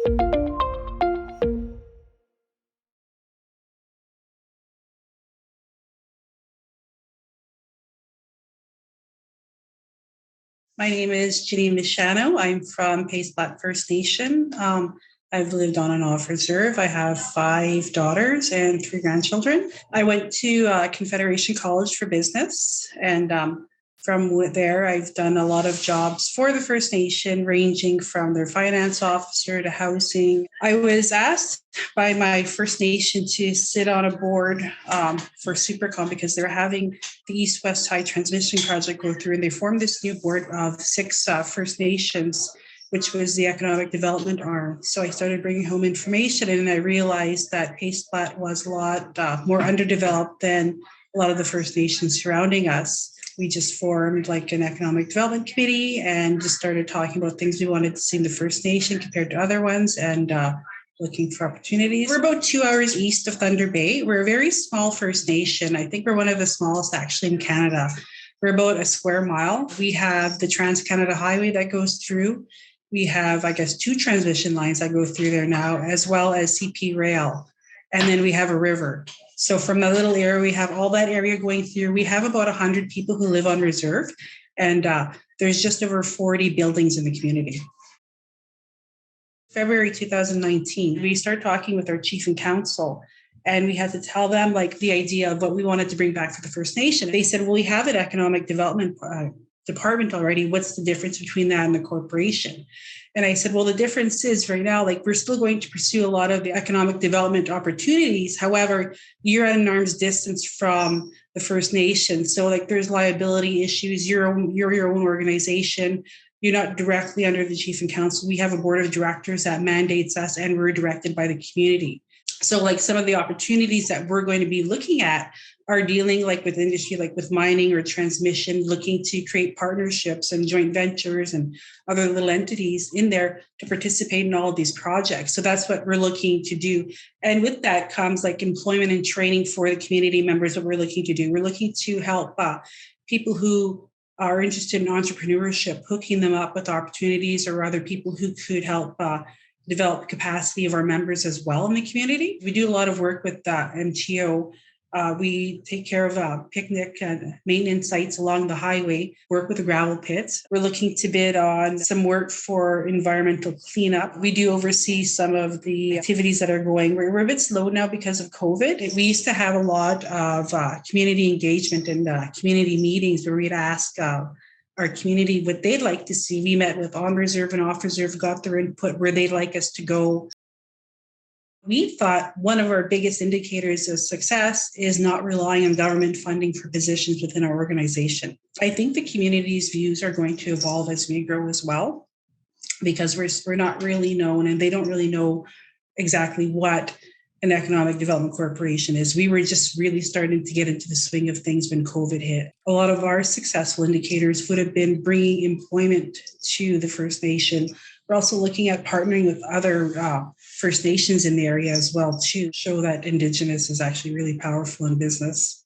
My name is Janine Michano. I'm from Pace-Plat First Nation. I've lived on and off reserve. I have 5 daughters and 3 grandchildren. I went to Confederation College for Business, and from there, I've done a lot of jobs for the First Nation, ranging from their finance officer to housing. I was asked by my First Nation to sit on a board for Supercom because they're having the East-West High Transmission Project go through, and they formed this new board of 6 First Nations, which was the economic development arm. So I started bringing home information, and I realized that Pace-Plat was a lot more underdeveloped than a lot of the First Nations surrounding us. We just formed like an economic development committee and just started talking about things we wanted to see in the First Nation compared to other ones, and looking for opportunities. We're about 2 hours east of Thunder Bay. We're a very small First Nation. I think we're one of the smallest actually in Canada. We're about a square mile. We have the Trans-Canada Highway that goes through. We have, I guess, 2 transmission lines that go through there now, as well as CP Rail. And then we have a river. So from the little area, we have all that area going through. We have about 100 people who live on reserve, and there's just over 40 buildings in the community. February 2019, we started talking with our chief and council, and we had to tell them like the idea of what we wanted to bring back for the First Nation. They said, well, we have an economic development department already. What's the difference between that and the corporation? And I said, well, the difference is right now, like we're still going to pursue a lot of the economic development opportunities. However, you're at an arm's distance from the First Nation. So like there's liability issues. You're your own organization. You're not directly under the chief and council. We have a board of directors that mandates us, and we're directed by the community. So like some of the opportunities that we're going to be looking at are dealing like with industry, like with mining or transmission, looking to create partnerships and joint ventures and other little entities in there to participate in all of these projects. So that's what we're looking to do. And with that comes like employment and training for the community members, what we're looking to do. We're looking to help people who are interested in entrepreneurship, hooking them up with opportunities, or other people who could help develop the capacity of our members as well in the community. We do a lot of work with MTO. We take care of picnic and maintenance sites along the highway, work with the gravel pits. We're looking to bid on some work for environmental cleanup. We do oversee some of the activities that are going. We're a bit slow now because of COVID. We used to have a lot of community engagement and community meetings where we'd ask our community what they'd like to see. We met with on reserve and off reserve, got their input where they'd like us to go. We thought one of our biggest indicators of success is not relying on government funding for positions within our organization. I think the community's views are going to evolve as we grow as well, because we're not really known, and they don't really know exactly what an economic development corporation is. We were just really starting to get into the swing of things when COVID hit. A lot of our successful indicators would have been bringing employment to the First Nation. We're also looking at partnering with other First Nations in the area as well to show that Indigenous is actually really powerful in business.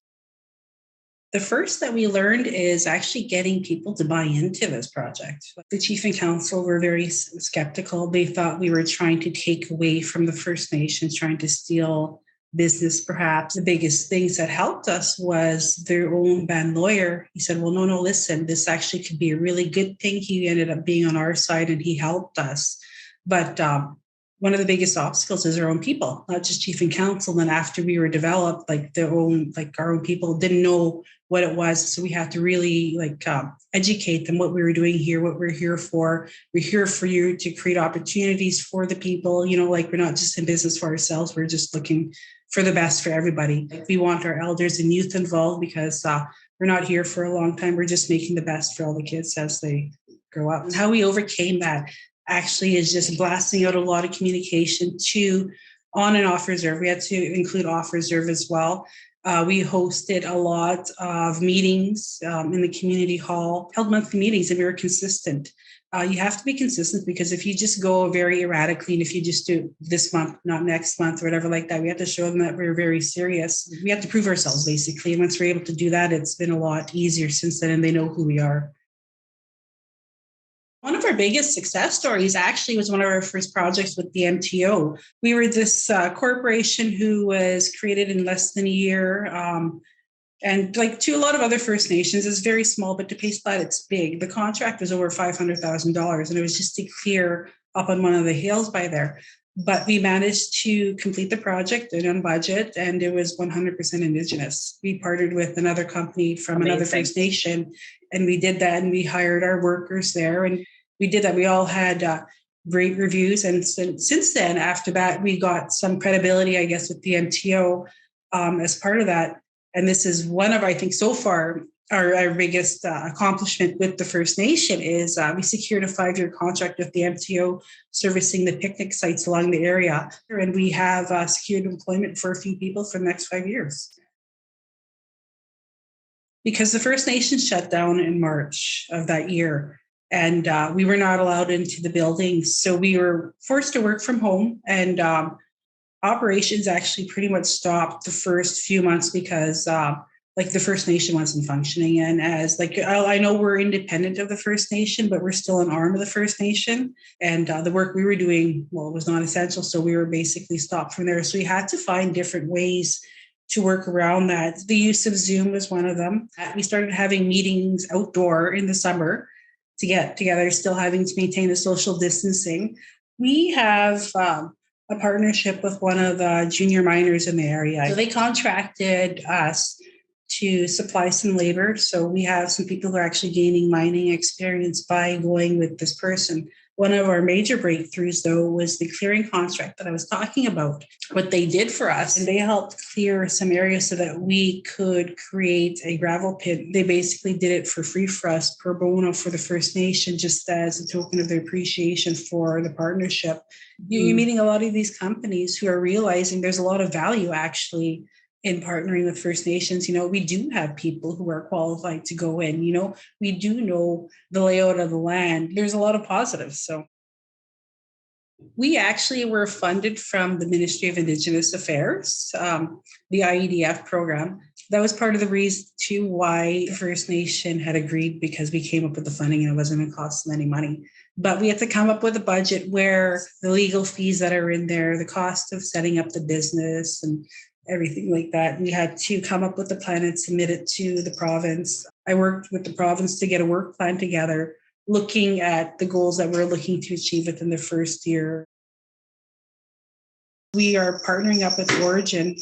The first that we learned is actually getting people to buy into this project. The chief and council were very skeptical. They thought we were trying to take away from the First Nations, trying to steal business perhaps. The biggest things that helped us was their own band lawyer. He said, well, no, listen, this actually could be a really good thing. He ended up being on our side and he helped us. But one of the biggest obstacles is our own people, not just chief and council. And after we were developed, our own people didn't know what it was. So we had to really educate them what we were doing here, what we're here for. We're here for you to create opportunities for the people. We're not just in business for ourselves. We're just looking for the best for everybody. We want our elders and youth involved because we're not here for a long time. We're just making the best for all the kids as they grow up. And how we overcame that actually is just blasting out a lot of communication to on and off reserve. We had to include off reserve as well. We hosted a lot of meetings in the community hall, held monthly meetings, and we were consistent. You have to be consistent because if you just go very erratically and if you just do this month, not next month or whatever like that, we have to show them that we're very serious. We have to prove ourselves basically. And once we're able to do that, it's been a lot easier since then and they know who we are. One of our biggest success stories actually was one of our first projects with the MTO. We were this corporation who was created in less than a year. And like to a lot of other First Nations, it's very small, but to Pace Flat, it's big. The contract was over $500,000, and it was just to clear up on one of the hills by there. But we managed to complete the project and on budget, and it was 100% Indigenous. We partnered with another company from another First Nation, and we did that, and we hired our workers there, and we did that. We all had great reviews, and since then, after that, we got some credibility, I guess, with the MTO as part of that. And this is one of, I think, so far, our biggest accomplishment with the First Nation is we secured a 5-year contract with the MTO servicing the picnic sites along the area. And we have secured employment for a few people for the next 5 years. Because the First Nation shut down in March of that year, and we were not allowed into the buildings. So we were forced to work from home, and operations actually pretty much stopped the first few months because like the First Nation wasn't functioning. And as like, I know we're independent of the First Nation, but we're still an arm of the First Nation. And the work we were doing, well, it was not essential. So we were basically stopped from there. So we had to find different ways to work around that. The use of Zoom was one of them. We started having meetings outdoor in the summer to get together, still having to maintain the social distancing. We have a partnership with one of the junior miners in the area. So they contracted us to supply some labor. So we have some people who are actually gaining mining experience by going with this person. One of our major breakthroughs, though, was the clearing contract that I was talking about. What they did for us, and they helped clear some areas so that we could create a gravel pit. They basically did it for free for us, pro bono, for the First Nation, just as a token of their appreciation for the partnership. You're meeting a lot of these companies who are realizing there's a lot of value actually in partnering with First Nations. We do have people who are qualified to go in, we do know the layout of the land. There's a lot of positives. So we actually were funded from the Ministry of Indigenous Affairs, the IEDF program. That was part of the reason too why First Nation had agreed, because we came up with the funding and it wasn't going to cost them any money. But we had to come up with a budget where the legal fees that are in there, the cost of setting up the business and everything like that. We had to come up with a plan and submit it to the province. I worked with the province to get a work plan together, looking at the goals that we're looking to achieve within the first year. We are partnering up with Origin,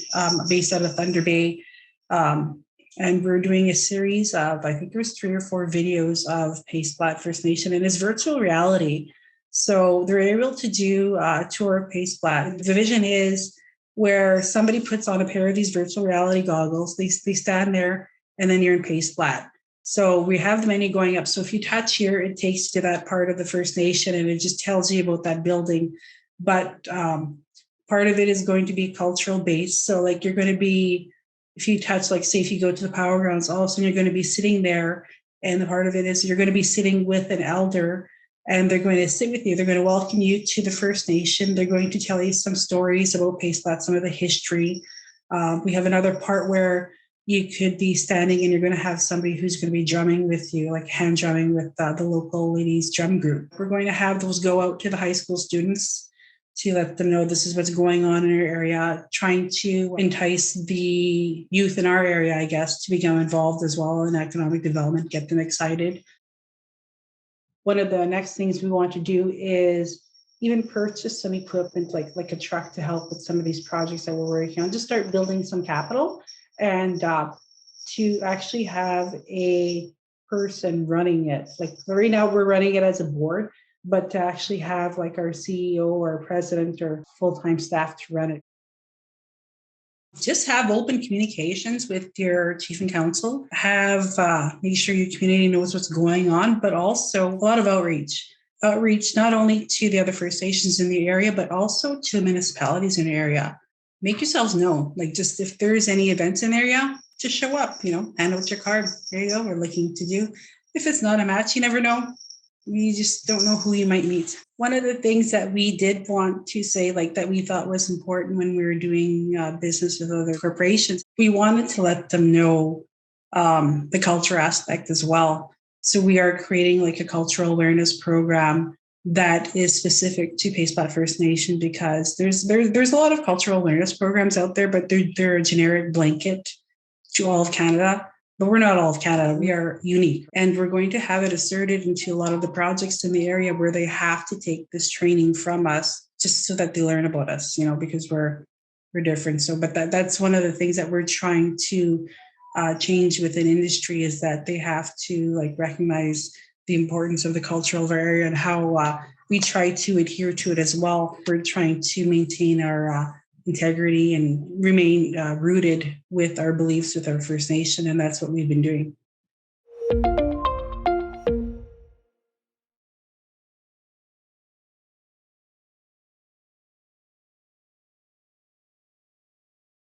based out of Thunder Bay, and we're doing a series of, I think there was 3 or 4 videos of Pace Flat First Nation, and it's virtual reality. So they're able to do a tour of Pace Flat. The vision is where somebody puts on a pair of these virtual reality goggles, they stand there, and then you're in Pace Flat. So we have the menu going up. So if you touch here, it takes you to that part of the First Nation, and it just tells you about that building. But part of it is going to be cultural based. So like you're going to be, if you touch, like say if you go to the Power Grounds, all of a sudden you're going to be sitting there, and the part of it is you're going to be sitting with an elder, and they're going to sit with you. They're going to welcome you to the First Nation. They're going to tell you some stories about Pace Flat, some of the history. We have another part where you could be standing and you're going to have somebody who's going to be drumming with you, like hand drumming with the local ladies drum group. We're going to have those go out to the high school students to let them know this is what's going on in our area, trying to entice the youth in our area, I guess, to become involved as well in economic development, get them excited. One of the next things we want to do is even purchase some equipment, like a truck, to help with some of these projects that we're working on, just start building some capital, and to actually have a person running it. Like right now we're running it as a board, but to actually have like our CEO or president or full-time staff to run it. Just have open communications with your chief and council. Make sure your community knows what's going on, but also a lot of outreach. Outreach not only to the other First Nations in the area, but also to the municipalities in the area. Make yourselves known. Like just if there's any events in the area, just show up, hand out your card. There you go. We're looking to do. If it's not a match, you never know. You just don't know who you might meet. One of the things that we did want to say, like that we thought was important when we were doing business with other corporations, we wanted to let them know the culture aspect as well. So we are creating like a cultural awareness program that is specific to Pace-Plat First Nation, because there's a lot of cultural awareness programs out there, but they're a generic blanket to all of Canada. But we're not all of Canada. We are unique. And we're going to have it asserted into a lot of the projects in the area where they have to take this training from us just so that they learn about us, because we're different. So, but that's one of the things that we're trying to change within industry, is that they have to like recognize the importance of the cultural of our area and how we try to adhere to it as well. We're trying to maintain our integrity and remain rooted with our beliefs with our First Nation, and that's what we've been doing.